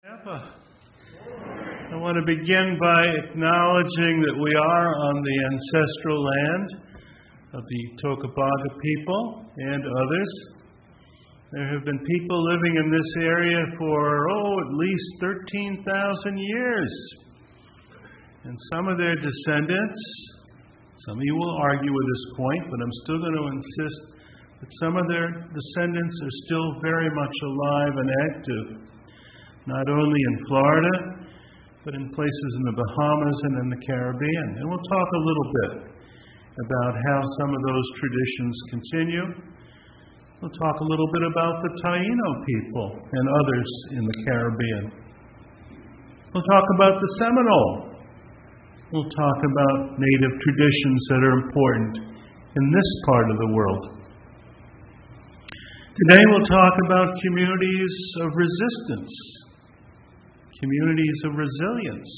Tampa. I want to begin by acknowledging that we are on the ancestral land of the Tocobaga people and others. There have been people living in this area for, at least 13,000 years. And some of their descendants, some of you will argue with this point, but I'm still going to insist that some of their descendants are still very much alive and active, not only in Florida, but in places in the Bahamas and in the Caribbean. And we'll talk a little bit about how some of those traditions continue. We'll talk a little bit about the Taino people and others in the Caribbean. We'll talk about the Seminole. We'll talk about native traditions that are important in this part of the world. Today we'll talk about communities of resistance, communities of resilience.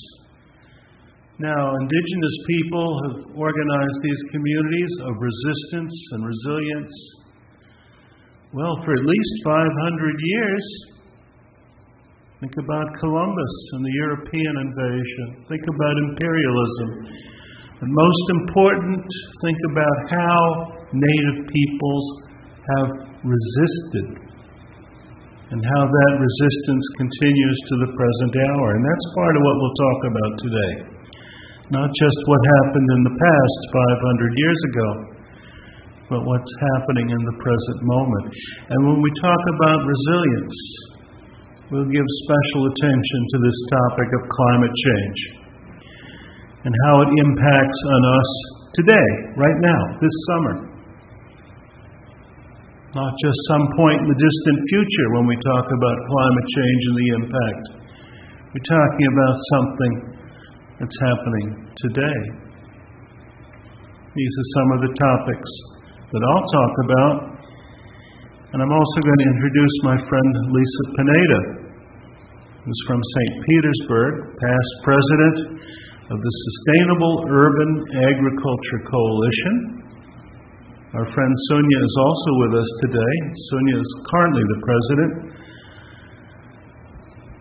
Now, indigenous people have organized these communities of resistance and resilience, for at least 500 years. Think about Columbus and the European invasion. Think about imperialism. And most important, think about how native peoples have resisted and how that resistance continues to the present hour. And that's part of what we'll talk about today. Not just what happened in the past 500 years ago, but what's happening in the present moment. And when we talk about resilience, we'll give special attention to this topic of climate change and how it impacts on us today, right now, this summer. Not just some point in the distant future when we talk about climate change and the impact. We're talking about something that's happening today. These are some of the topics that I'll talk about. And I'm also going to introduce my friend Lisa Pineda, who's from Saint Petersburg, past president of the Sustainable Urban Agriculture Coalition. Our friend Sonia is also with us today. Sonia is currently the president.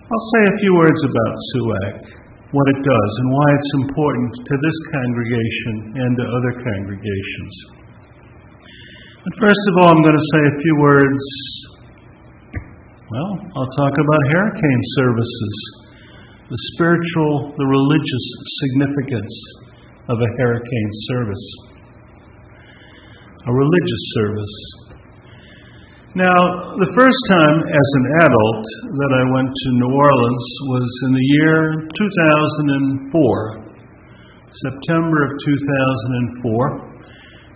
I'll say a few words about SUAC, what it does, and why it's important to this congregation and to other congregations. But first of all, I'm going to say a few words. I'll talk about hurricane services, the spiritual, the religious significance of a hurricane service. A religious service. Now, the first time as an adult that I went to New Orleans was in the year 2004, September of 2004.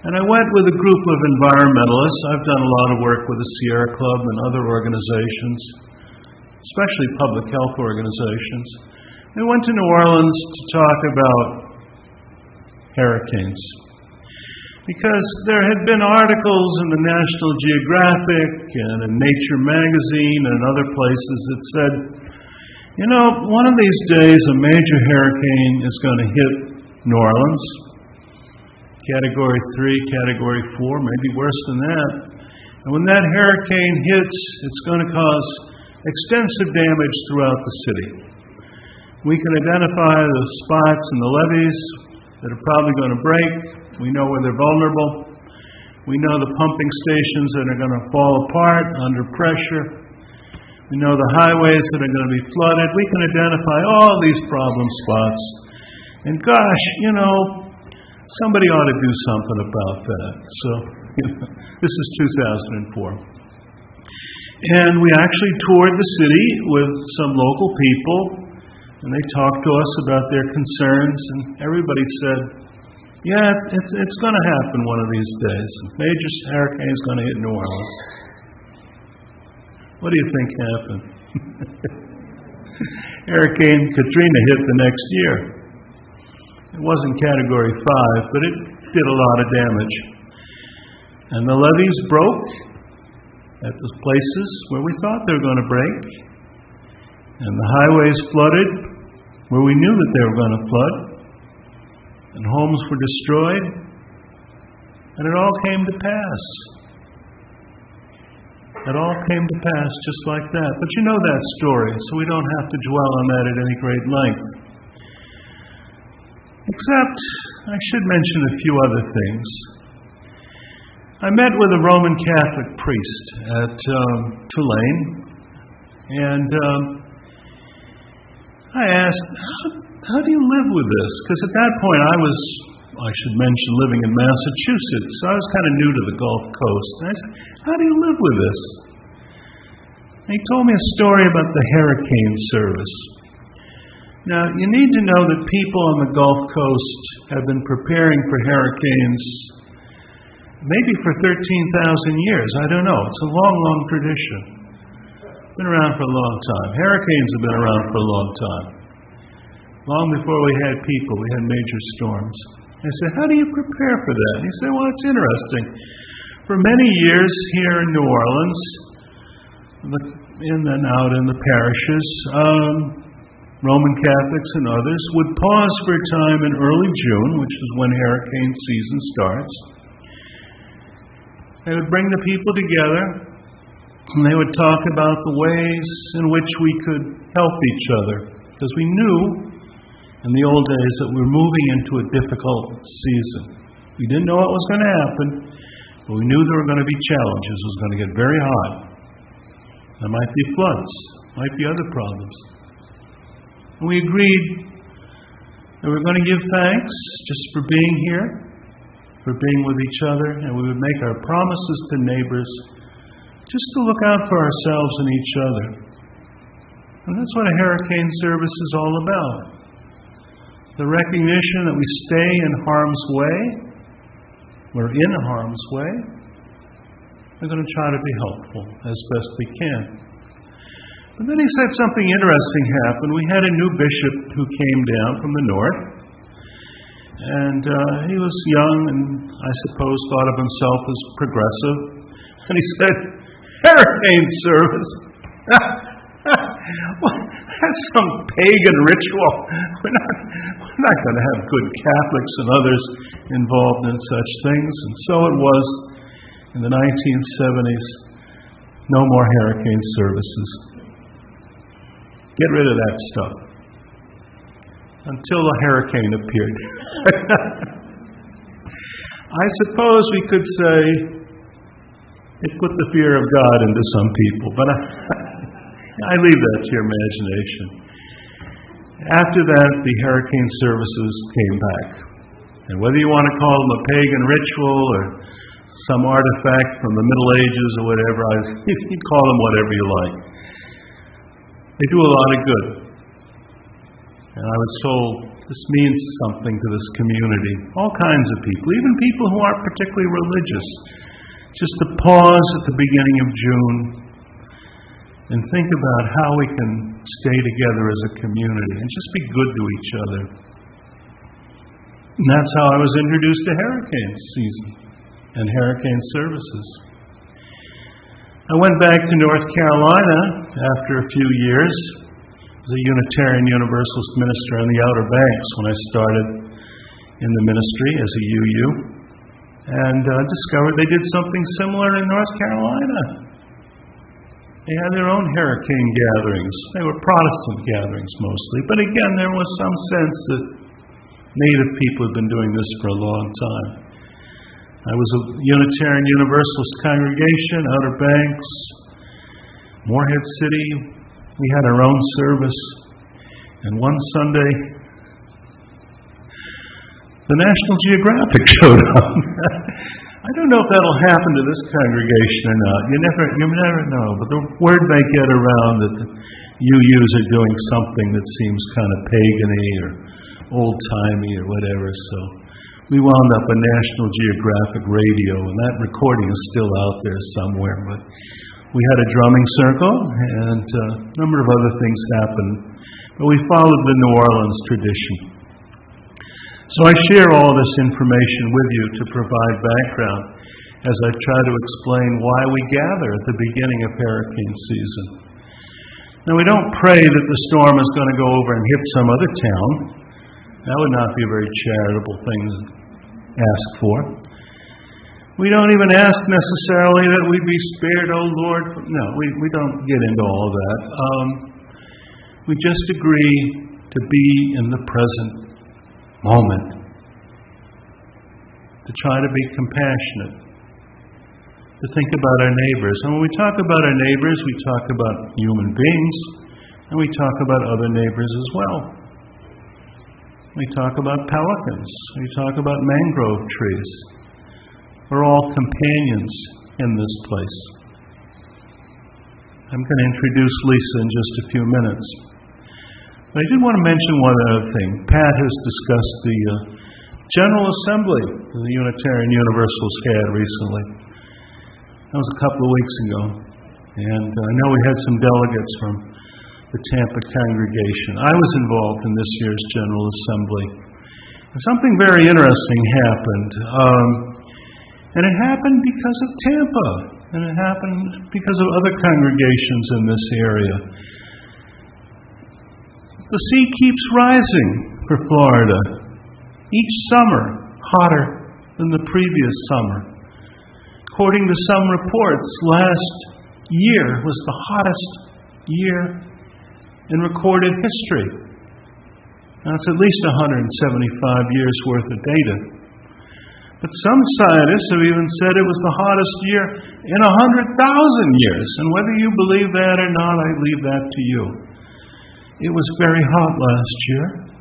And I went with a group of environmentalists. I've done a lot of work with the Sierra Club and other organizations, especially public health organizations. We went to New Orleans to talk about hurricanes, because there had been articles in the National Geographic and in Nature magazine and other places that said, one of these days a major hurricane is going to hit New Orleans. Category 3, Category 4, maybe worse than that. And when that hurricane hits, it's going to cause extensive damage throughout the city. We can identify the spots and the levees that are probably going to break. We know where they're vulnerable. We know the pumping stations that are going to fall apart under pressure. We know the highways that are going to be flooded. We can identify all these problem spots. And gosh, somebody ought to do something about that. So, this is 2004. And we actually toured the city with some local people, and they talked to us about their concerns, and everybody said, it's going to happen one of these days. A major hurricane is going to hit New Orleans. What do you think happened? Hurricane Katrina hit the next year. It wasn't Category 5, but it did a lot of damage. And the levees broke at the places where we thought they were going to break. And the highways flooded where we knew that they were going to flood. And homes were destroyed. And it all came to pass. It all came to pass just like that. But you know that story, so we don't have to dwell on that at any great length. Except, I should mention a few other things. I met with a Roman Catholic priest at Tulane, and I asked, how do you live with this? Because at that point I should mention, living in Massachusetts, so I was kind of new to the Gulf Coast. And I said, how do you live with this? And he told me a story about the hurricane service. Now, you need to know that people on the Gulf Coast have been preparing for hurricanes maybe for 13,000 years. I don't know. It's a long, long tradition. Been around for a long time. Hurricanes have been around for a long time. Long before we had people, we had major storms. I said, how do you prepare for that? And he said, well, it's interesting. For many years here in New Orleans, in and out in the parishes, Roman Catholics and others would pause for a time in early June, which is when hurricane season starts. They would bring the people together, and they would talk about the ways in which we could help each other. Because we knew in the old days that we were moving into a difficult season. We didn't know what was going to happen, but we knew there were going to be challenges. It was going to get very hot. There might be floods, might be other problems. And we agreed that we were going to give thanks just for being here, for being with each other, and we would make our promises to neighbors just to look out for ourselves and each other. And that's what a hurricane service is all about. The recognition that we stay in harm's way, we're in harm's way, we're going to try to be helpful as best we can. But then he said something interesting happened. We had a new bishop who came down from the north, and he was young and I suppose thought of himself as progressive. And he said, hurricane service? Well, that's some pagan ritual. We're not going to have good Catholics and others involved in such things. And so it was in the 1970s. No more hurricane services. Get rid of that stuff. Until a hurricane appeared. I suppose we could say it put the fear of God into some people, but I leave that to your imagination. After that, the hurricane services came back. And whether you want to call them a pagan ritual or some artifact from the Middle Ages or whatever, you call them whatever you like. They do a lot of good. And I was told this means something to this community. All kinds of people, even people who aren't particularly religious. Just to pause at the beginning of June and think about how we can stay together as a community and just be good to each other. And that's how I was introduced to hurricane season and hurricane services. I went back to North Carolina after a few years as a Unitarian Universalist minister on the Outer Banks when I started in the ministry as a UU, and discovered they did something similar in North Carolina. They had their own hurricane gatherings. They were Protestant gatherings mostly, but again there was some sense that Native people had been doing this for a long time. I was a Unitarian Universalist congregation, Outer Banks, Morehead City. We had our own service. And one Sunday, the National Geographic showed up. I don't know if that'll happen to this congregation or not. You never know. But the word may get around that the UUs are doing something that seems kind of pagan-y or old-timey or whatever. So we wound up on National Geographic Radio, and that recording is still out there somewhere. But we had a drumming circle, and a number of other things happened. But we followed the New Orleans tradition. So I share all this information with you to provide background as I try to explain why we gather at the beginning of hurricane season. Now, we don't pray that the storm is going to go over and hit some other town. That would not be a very charitable thing to ask for. We don't even ask necessarily that we be spared, oh Lord. No, we don't get into all of that. We just agree to be in the present moment, to try to be compassionate, to think about our neighbors. And when we talk about our neighbors, we talk about human beings, and we talk about other neighbors as well. We talk about pelicans. We talk about mangrove trees. We're all companions in this place. I'm going to introduce Lisa in just a few minutes. But I did want to mention one other thing. Pat has discussed the General Assembly the Unitarian Universalists had recently. That was a couple of weeks ago. And I know we had some delegates from the Tampa congregation. I was involved in this year's General Assembly. And something very interesting happened. And it happened because of Tampa. And it happened because of other congregations in this area. The sea keeps rising for Florida. Each summer, hotter than the previous summer. According to some reports, last year was the hottest year in recorded history. Now, it's at least 175 years worth of data. But some scientists have even said it was the hottest year in 100,000 years. And whether you believe that or not, I leave that to you. It was very hot last year,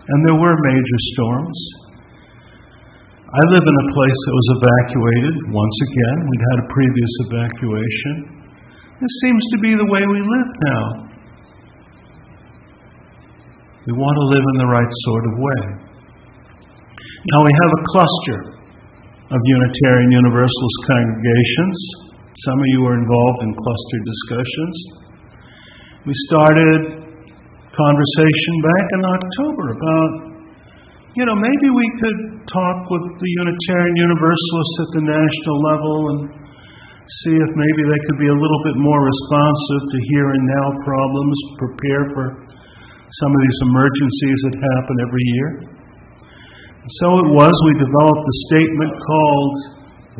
and there were major storms. I live in a place that was evacuated once again. We'd had a previous evacuation. This seems to be the way we live now. We want to live in the right sort of way. Now we have a cluster of Unitarian Universalist congregations. Some of you are involved in cluster discussions. We started conversation back in October about, maybe we could talk with the Unitarian Universalists at the national level and see if maybe they could be a little bit more responsive to here and now problems, prepare for some of these emergencies that happen every year. And so it was, we developed a statement called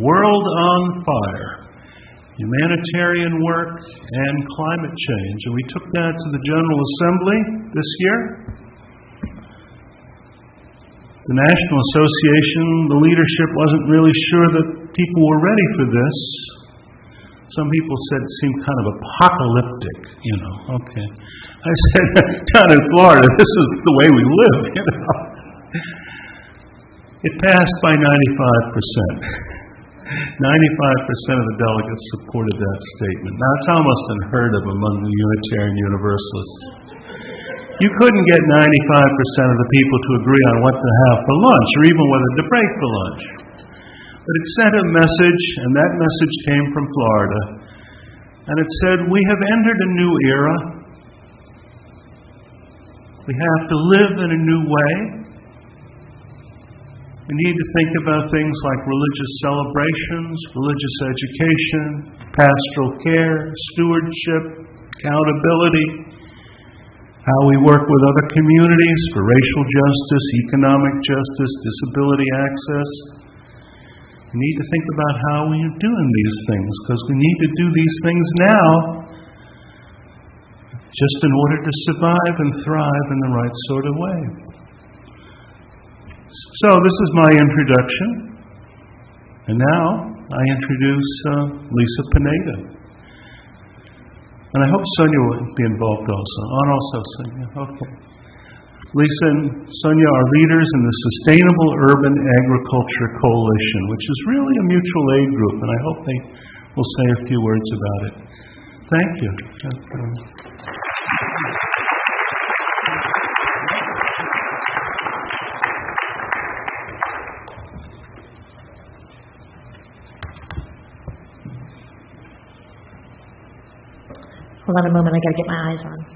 World on Fire, Humanitarian Work and Climate Change. And we took that to the General Assembly this year. The National Association, the leadership wasn't really sure that people were ready for this. Some people said it seemed kind of apocalyptic, Okay. I said, down in Florida, this is the way we live, It passed by 95%. 95% of the delegates supported that statement. Now, it's almost unheard of among the Unitarian Universalists. You couldn't get 95% of the people to agree on what to have for lunch, or even whether to break for lunch. But it sent a message, and that message came from Florida. And it said, we have entered a new era. We have to live in a new way. We need to think about things like religious celebrations, religious education, pastoral care, stewardship, accountability, how we work with other communities for racial justice, economic justice, disability access. We need to think about how we are doing these things, because we need to do these things now just in order to survive and thrive in the right sort of way. So this is my introduction. And now I introduce Lisa Pineda. And I hope Sonia will be involved also. And also Sonia. Okay. Lisa and Sonia are leaders in the Sustainable Urban Agriculture Coalition, which is really a mutual aid group, and I hope they will say a few words about it. Thank you. Hold on a moment, I got to get my eyes on.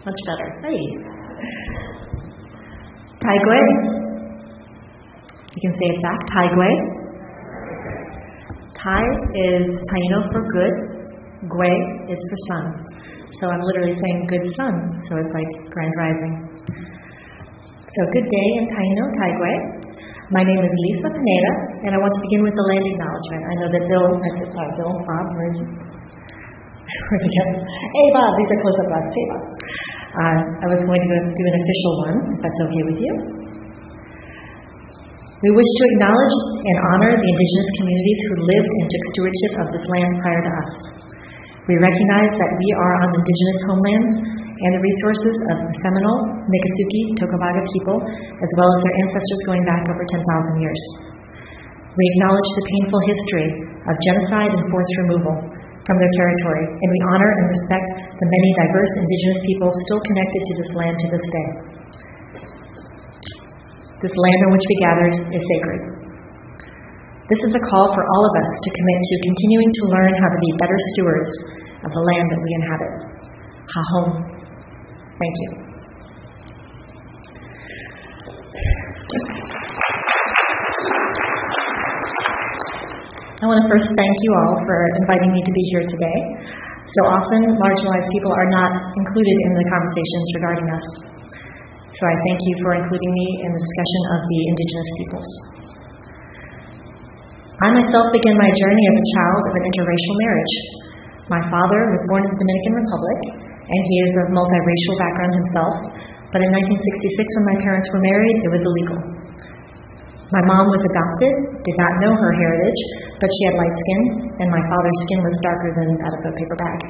Much better. Hey. Taigwe. You can say it back. Taigwe. Tai is Taino for good. Gui is for sun. So I'm literally saying good sun. So it's like grand rising. So good day in Taino, Taigwe. My name is Lisa Pineda, and I want to begin with the land acknowledgement. I know that Bob, where'd you? Hey Bob, these are close-up Bob. Hey Bob. I was going to do an official one, if that's okay with you. We wish to acknowledge and honor the indigenous communities who lived and took stewardship of this land prior to us. We recognize that we are on indigenous homelands and the resources of the Seminole, Miccosukee, Tocobaga people, as well as their ancestors going back over 10,000 years. We acknowledge the painful history of genocide and forced removal from their territory, and we honor and respect the many diverse indigenous people still connected to this land to this day. This land on which we gathered is sacred. This is a call for all of us to commit to continuing to learn how to be better stewards of the land that we inhabit. Ha-hom. Thank you. I want to first thank you all for inviting me to be here today. So often, marginalized people are not included in the conversations regarding us. So I thank you for including me in the discussion of the indigenous peoples. I myself began my journey as a child of an interracial marriage. My father was born in the Dominican Republic, and he is of multiracial background himself, but in 1966 when my parents were married, it was illegal. My mom was adopted, did not know her heritage, but she had light skin, and my father's skin was darker than that of a paper bag.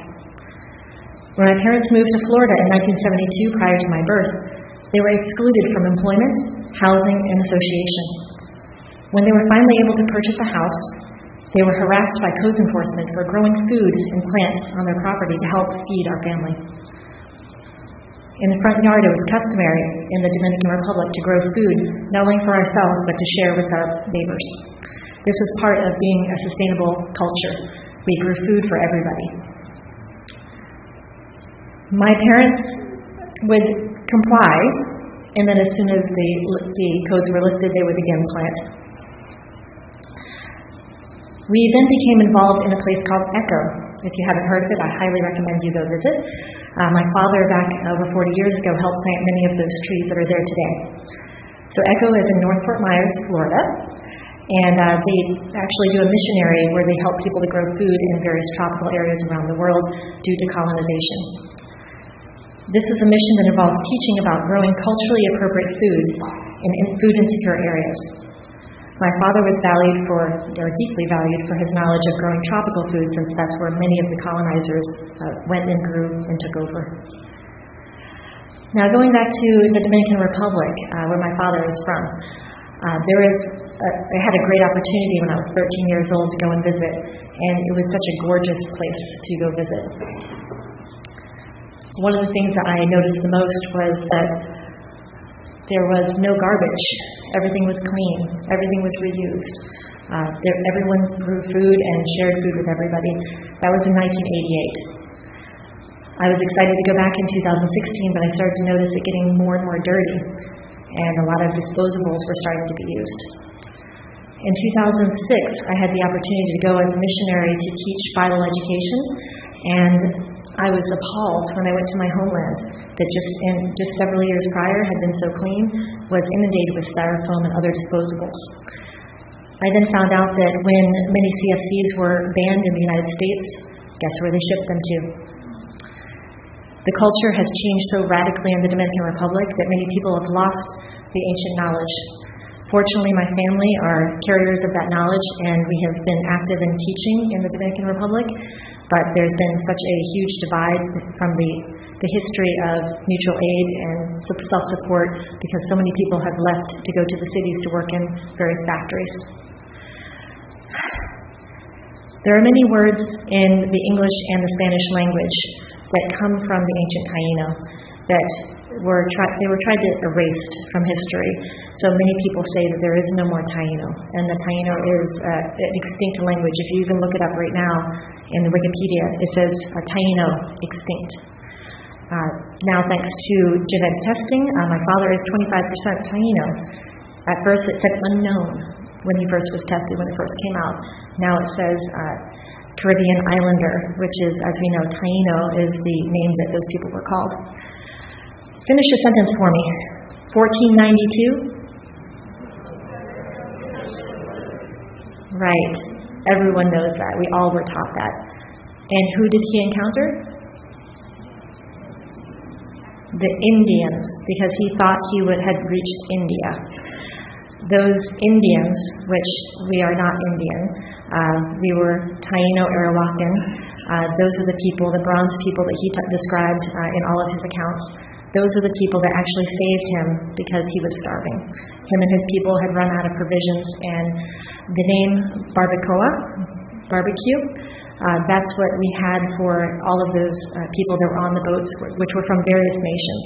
When my parents moved to Florida in 1972 prior to my birth, they were excluded from employment, housing, and association. When they were finally able to purchase a house, they were harassed by codes enforcement for growing food and plants on their property to help feed our family. In the front yard, it was customary in the Dominican Republic to grow food, not only for ourselves, but to share with our neighbors. This was part of being a sustainable culture. We grew food for everybody. My parents would comply, and then as soon as the codes were lifted, they would again plant. We then became involved in a place called ECHO. If you haven't heard of it, I highly recommend you go visit. My father, back over 40 years ago, helped plant many of those trees that are there today. So ECHO is in North Fort Myers, Florida, and they actually do a missionary where they help people to grow food in various tropical areas around the world due to colonization. This is a mission that involves teaching about growing culturally appropriate food in food insecure areas. My father was deeply valued for his knowledge of growing tropical food, since that's where many of the colonizers went and grew and took over. Now, going back to the Dominican Republic, where my father is from, I had a great opportunity when I was 13 years old to go and visit, and it was such a gorgeous place to go visit. One of the things that I noticed the most was that there was no garbage. Everything was clean. Everything was reused. Everyone grew food and shared food with everybody. That was in 1988. I was excited to go back in 2016, but I started to notice it getting more and more dirty, and a lot of disposables were starting to be used. In 2006, I had the opportunity to go as a missionary to teach Bible education, and I was appalled when I went to my homeland that just several years prior had been so clean, was inundated with styrofoam and other disposables. I then found out that when many CFCs were banned in the United States, guess where they shipped them to? The culture has changed so radically in the Dominican Republic that many people have lost the ancient knowledge. Fortunately, my family are carriers of that knowledge, and we have been active in teaching in the Dominican Republic, but there's been such a huge divide from the history of mutual aid and self-support, because so many people have left to go to the cities to work in various factories. There are many words in the English and the Spanish language that come from the ancient Taino that were tried to erase from history. So many people say that there is no more Taino, and the Taino is an extinct language. If you even look it up right now in the Wikipedia, it says Taino extinct. Now, thanks to genetic testing, my father is 25% Taino. At first, it said unknown when he first was tested, when it first came out. Now it says Caribbean Islander, which is, as we know, Taino is the name that those people were called. Finish a sentence for me. 1492? Right. Everyone knows that. We all were taught that. And who did he encounter? The Indians, because he thought he had reached India. Those Indians, which we are not Indian, we were Taino Arawakan. Those are the people, the bronze people that he described in all of his accounts. Those are the people that actually saved him because he was starving. Him and his people had run out of provisions, and the name barbacoa, barbecue, that's what we had for all of those people that were on the boats, which were from various nations,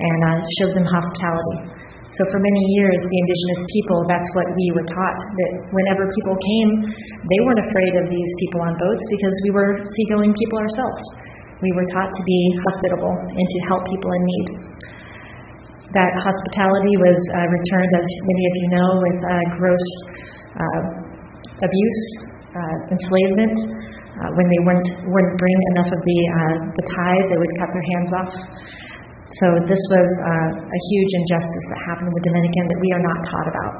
and showed them hospitality. So for many years, the indigenous people, that's what we were taught, that whenever people came, they weren't afraid of these people on boats because we were seagoing people ourselves. We were taught to be hospitable and to help people in need. That hospitality was returned, as many of you know, with gross abuse, enslavement. When they wouldn't bring enough of the tithe, they would cut their hands off. So this was a huge injustice that happened in the Dominican that we are not taught about,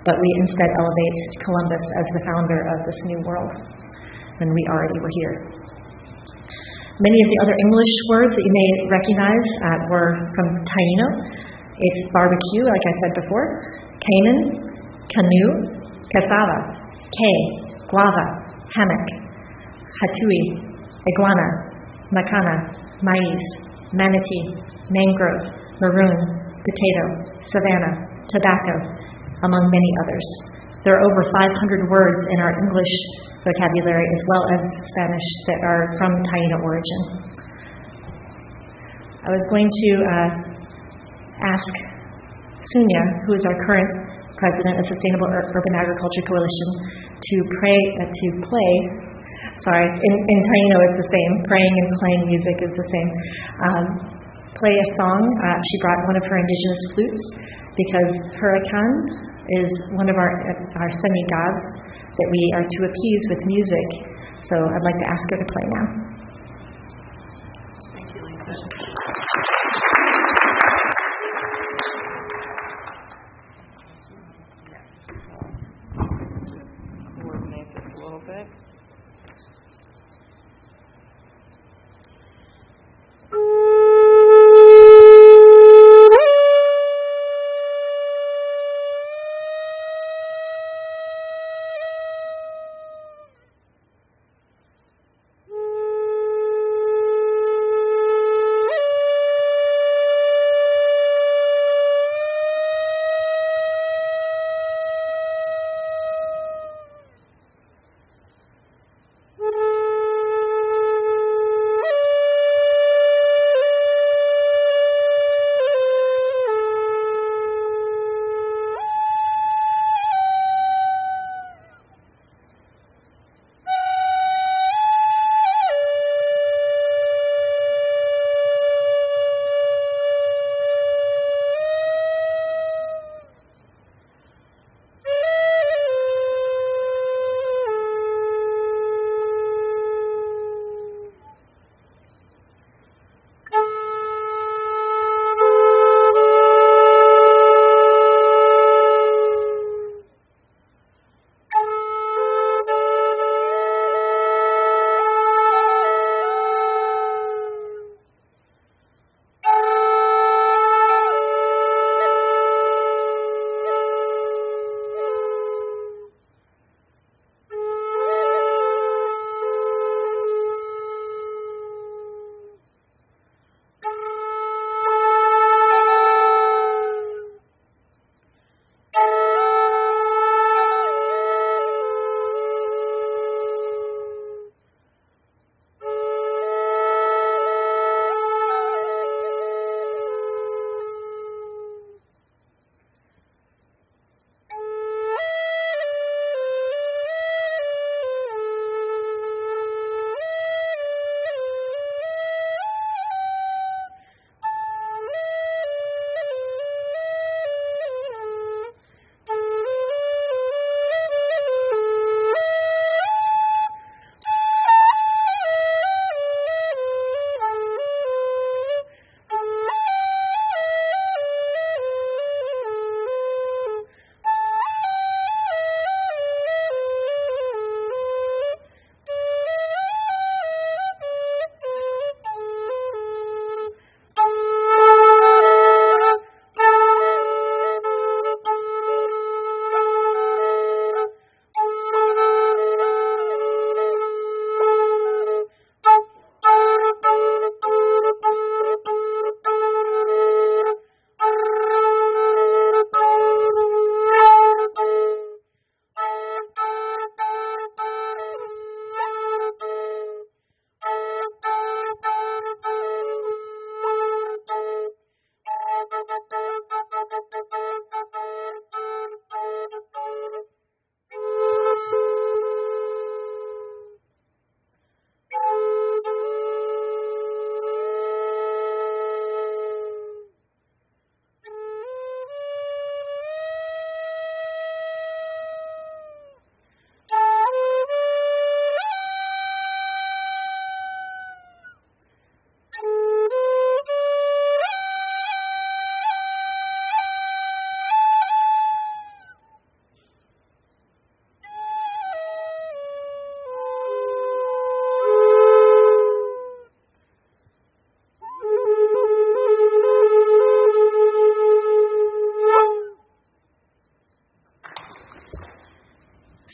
but we instead elevate Columbus as the founder of this new world when we already were here. Many of the other English words that you may recognize were from Taino. It's barbecue, like I said before, Canaan, canoe, cassava, kay, guava, hammock, hatui, iguana, macana, maize, manatee, mangrove, maroon, potato, savanna, tobacco, among many others. There are over 500 words in our English vocabulary as well as Spanish that are from Taino origin. I was going to ask Sunya, who is our current president of Sustainable Urban Agriculture Coalition, to play. In Taino it's the same. Praying and playing music is the same. Play a song. She brought one of her indigenous flutes because Huracan is one of our semi-gods that we are to appease with music. So I'd like to ask her to play now. Thank you, Lisa. Just coordinate this a little bit.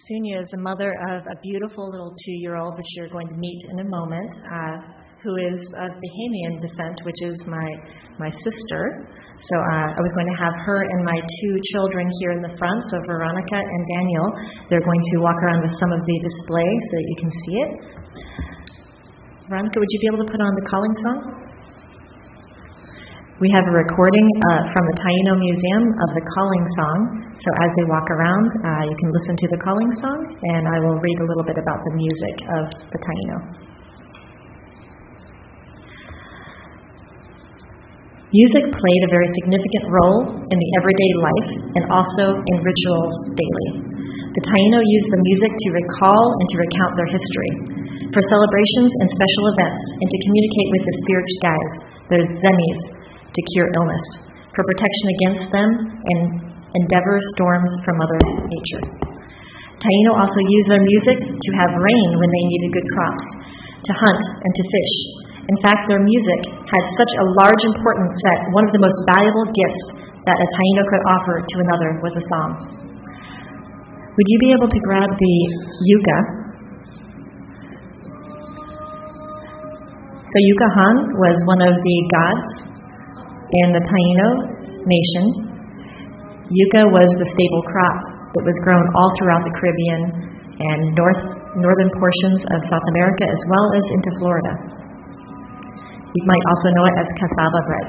Sunya is the mother of a beautiful little 2-year-old, which you're going to meet in a moment, who is of Bahamian descent, which is my sister. So I was going to have her and my 2 children here in the front, so Veronica and Daniel. They're going to walk around with some of the display so that you can see it. Veronica, would you be able to put on the calling song? We have a recording from the Taino Museum of the calling song. So as they walk around, you can listen to the calling song, and I will read a little bit about the music of the Taino. Music played a very significant role in the everyday life and also in rituals daily. The Taino used the music to recall and to recount their history, for celebrations and special events, and to communicate with the spirit guides, the zemis, to cure illness, for protection against them, and endeavor storms from Mother Nature. Taino also used their music to have rain when they needed good crops, to hunt and to fish. In fact, their music had such a large importance that one of the most valuable gifts that a Taino could offer to another was a song. Would you be able to grab the yuca? So Yucahan was one of the gods in the Taino nation. Yuca was the staple crop that was grown all throughout the Caribbean and northern portions of South America, as well as into Florida. You might also know it as cassava bread.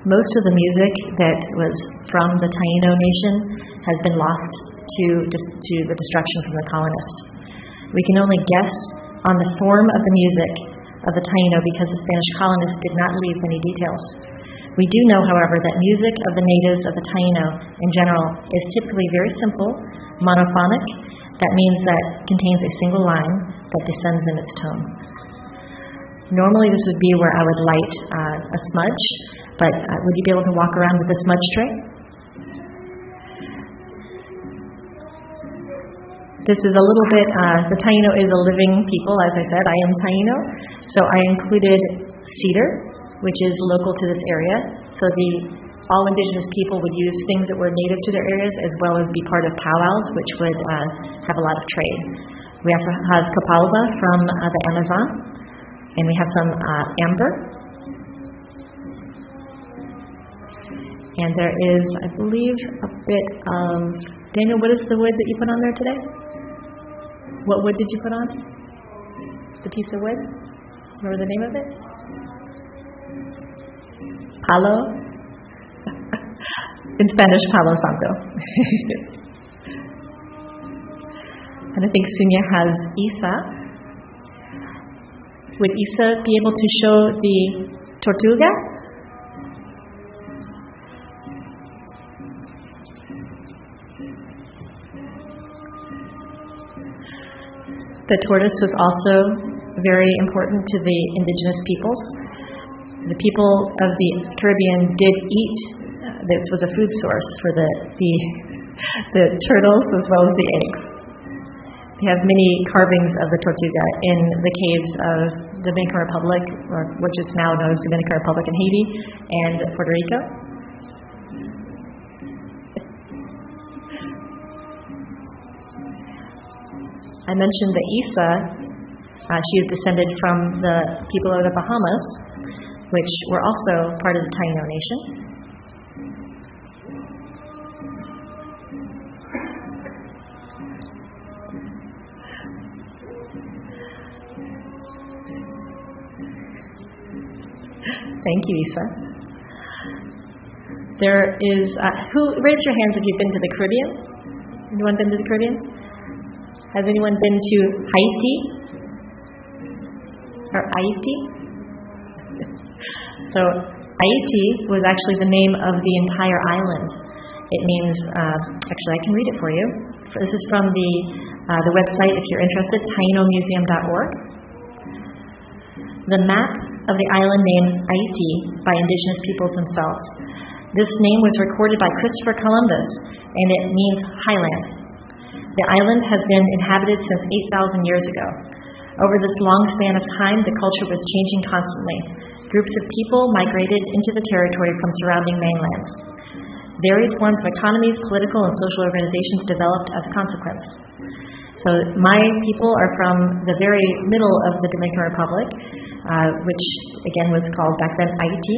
Most of the music that was from the Taino nation has been lost to the destruction from the colonists. We can only guess on the form of the music of the Taino because the Spanish colonists did not leave many details. We do know, however, that music of the natives of the Taino in general is typically very simple, monophonic. That means that it contains a single line that descends in its tone. Normally this would be where I would light a smudge, but would you be able to walk around with a smudge tray? This is a little bit, the Taino is a living people, as I said. I am Taino, so I included cedar, which is local to this area. So all indigenous people would use things that were native to their areas, as well as be part of powwows, which would have a lot of trade. We also have capalba from the Amazon, and we have some amber. And there is, I believe, a bit of... Daniel, what is the wood that you put on there today? What wood did you put on? The piece of wood? Remember the name of it? Palo? In Spanish, Palo Santo. And I think Sunya has Isa. Would Isa be able to show the tortuga? The tortoise was also very important to the indigenous peoples. The people of the Caribbean did eat. This was a food source for the turtles as well as the eggs. We have many carvings of the tortuga in the caves of Dominican Republic, which is now known as Dominican Republic and Haiti, and Puerto Rico. I mentioned that Isa, she is descended from the people of the Bahamas, which were also part of the Taino nation. Thank you, Isa. There is, raise your hands if you've been to the Caribbean. Anyone been to the Caribbean? Has anyone been to Haiti? Or Haiti? So Haiti was actually the name of the entire island. It means, actually I can read it for you. This is from the website, if you're interested, tainomuseum.org. The map of the island named Haiti by indigenous peoples themselves. This name was recorded by Christopher Columbus, and it means highland. The island has been inhabited since 8,000 years ago. Over this long span of time, the culture was changing constantly. Groups of people migrated into the territory from surrounding mainlands. Varied forms of economies, political, and social organizations developed as a consequence. So my people are from the very middle of the Dominican Republic, which again was called back then Haiti,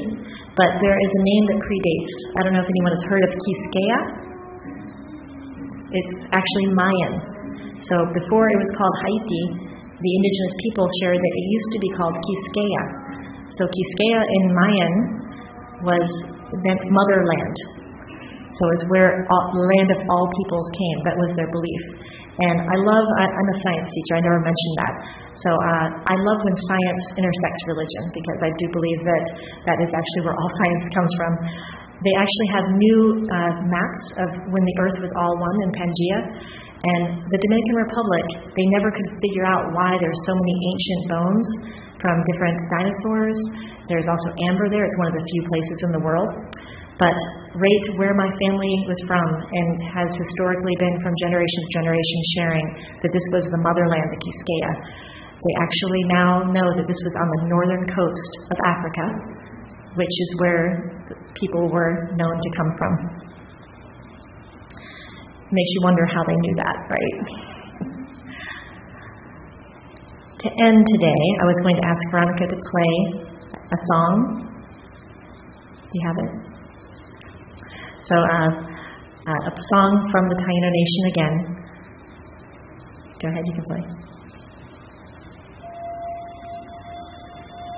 but there is a name that predates. I don't know if anyone has heard of Quisqueya. It's actually Mayan. So before it was called Haiti, the indigenous people shared that it used to be called Quisqueya. So Quisqueya in Mayan meant motherland. So it's where the land of all peoples came. That was their belief. And I'm a science teacher, I never mentioned that. So I love when science intersects religion, because I do believe that is actually where all science comes from. They actually have new maps of when the earth was all one in Pangea. And the Dominican Republic, they never could figure out why there's so many ancient bones from different dinosaurs. There's also amber there. It's one of the few places in the world. But right where my family was from, and has historically been from generation to generation sharing that this was the motherland, the Quisqueya, they actually now know that this was on the northern coast of Africa, which is where people were known to come from. Makes you wonder how they knew that, right? To end today, I was going to ask Veronica to play a song. Do you have it? So a song from the Taino Nation again. Go ahead, you can play.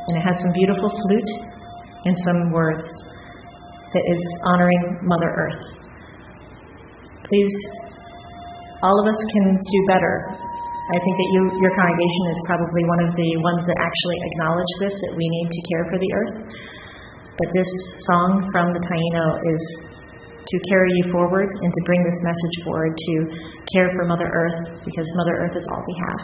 And it has some beautiful flute and some words that is honoring Mother Earth. Please, all of us can do better. I think that your congregation is probably one of the ones that actually acknowledge this, that we need to care for the earth. But this song from the Taino is to carry you forward and to bring this message forward, to care for Mother Earth, because Mother Earth is all we have.